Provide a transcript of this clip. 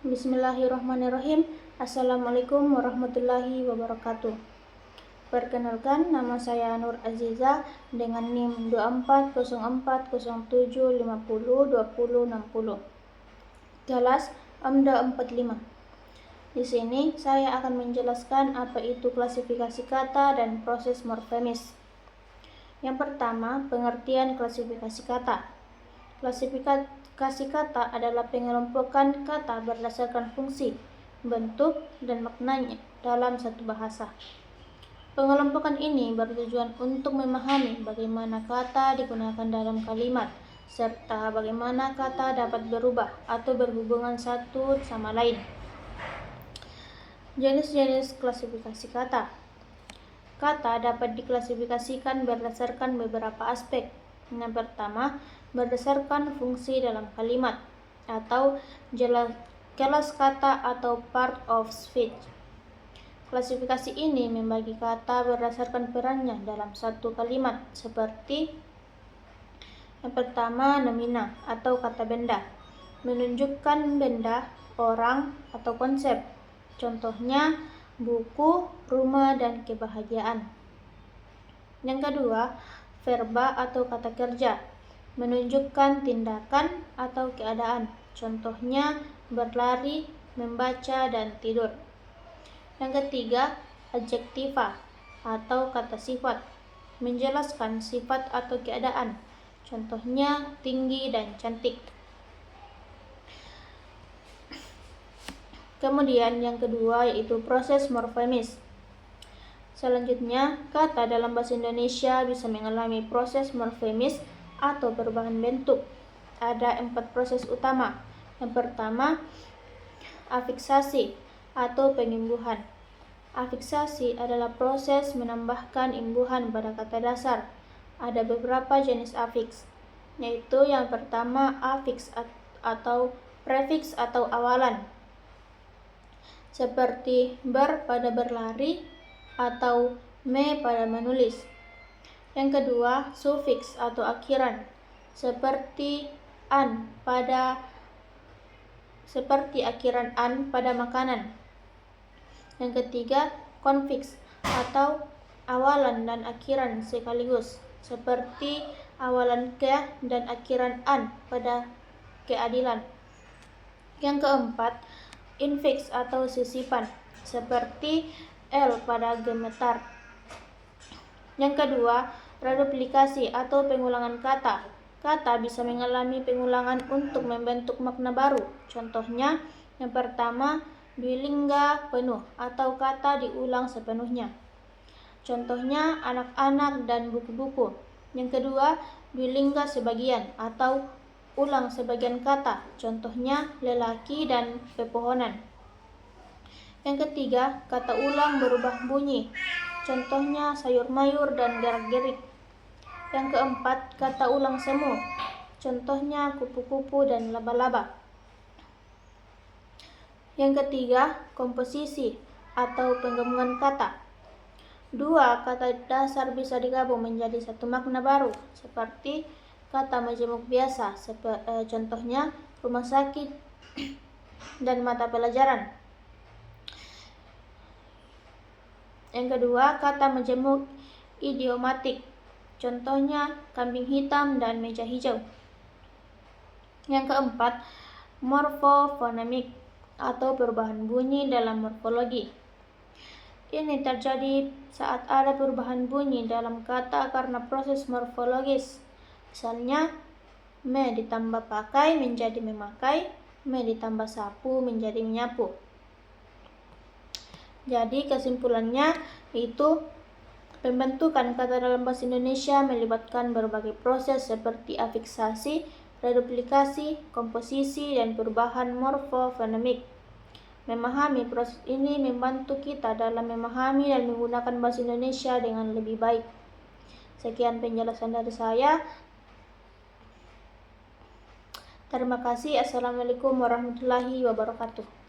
Bismillahirrahmanirrahim. Assalamualaikum warahmatullahi wabarakatuh. Perkenalkan, nama saya Nur Aziza dengan NIM 240407502060. Kelas AMDA 45. Di sini saya akan menjelaskan apa itu klasifikasi kata dan proses morfemis. Yang pertama, pengertian klasifikasi kata. Klasifikasi kata adalah pengelompokan kata berdasarkan fungsi, bentuk, dan maknanya dalam satu bahasa. Pengelompokan ini bertujuan untuk memahami bagaimana kata digunakan dalam kalimat, serta bagaimana kata dapat berubah atau berhubungan satu sama lain. Jenis-jenis klasifikasi kata. Kata dapat diklasifikasikan berdasarkan beberapa aspek. Yang pertama, berdasarkan fungsi dalam kalimat atau kelas kata atau part of speech. Klasifikasi ini membagi kata berdasarkan perannya dalam satu kalimat, seperti yang pertama, nomina atau kata benda, menunjukkan benda, orang, atau konsep. Contohnya buku, rumah, dan kebahagiaan. Yang kedua, verba atau kata kerja, menunjukkan tindakan atau keadaan. Contohnya berlari, membaca, dan tidur. Yang ketiga, adjektiva atau kata sifat, menjelaskan sifat atau keadaan. Contohnya tinggi dan cantik. Kemudian yang kedua yaitu proses morfemis. Selanjutnya, kata dalam bahasa Indonesia bisa mengalami proses morfemis atau perubahan bentuk. Ada 4 proses utama. Yang pertama, afiksasi atau pengimbuhan. Afiksasi adalah proses menambahkan imbuhan pada kata dasar. Ada beberapa jenis afiks, yaitu yang pertama afiks atau prefiks atau awalan, seperti ber pada berlari atau me pada menulis. Yang kedua, sufiks atau akhiran, seperti akhiran an pada makanan. Yang ketiga, konfiks atau awalan dan akhiran sekaligus, seperti awalan ke dan akhiran an pada keadilan. Yang keempat, infiks atau sisipan, seperti l pada gemetar. Yang kedua, reduplikasi atau pengulangan kata. Kata bisa mengalami pengulangan untuk membentuk makna baru. Contohnya, yang pertama, dwilingga penuh atau kata diulang sepenuhnya. Contohnya anak-anak dan buku-buku. Yang kedua, dwilingga sebagian atau ulang sebagian kata. Contohnya lelaki dan pepohonan. Yang ketiga, kata ulang berubah bunyi. Contohnya sayur mayur dan gerak-gerik. Yang keempat, kata ulang semu. Contohnya kupu-kupu dan laba-laba. Yang ketiga, komposisi atau penggabungan kata. 2 kata dasar bisa digabung menjadi satu makna baru, seperti kata majemuk biasa, contohnya rumah sakit dan mata pelajaran. Yang kedua, kata majemuk idiomatik, contohnya kambing hitam dan meja hijau. Yang keempat, morfofonemik atau perubahan bunyi dalam morfologi. Ini terjadi saat ada perubahan bunyi dalam kata karena proses morfologis. Misalnya, me ditambah pakai menjadi memakai, me ditambah sapu menjadi menyapu. Jadi kesimpulannya itu pembentukan kata dalam bahasa Indonesia melibatkan berbagai proses seperti afiksasi, reduplikasi, komposisi, dan perubahan morfofonemik. Memahami proses ini membantu kita dalam memahami dan menggunakan bahasa Indonesia dengan lebih baik. Sekian penjelasan dari saya. Terima kasih. Assalamualaikum warahmatullahi wabarakatuh.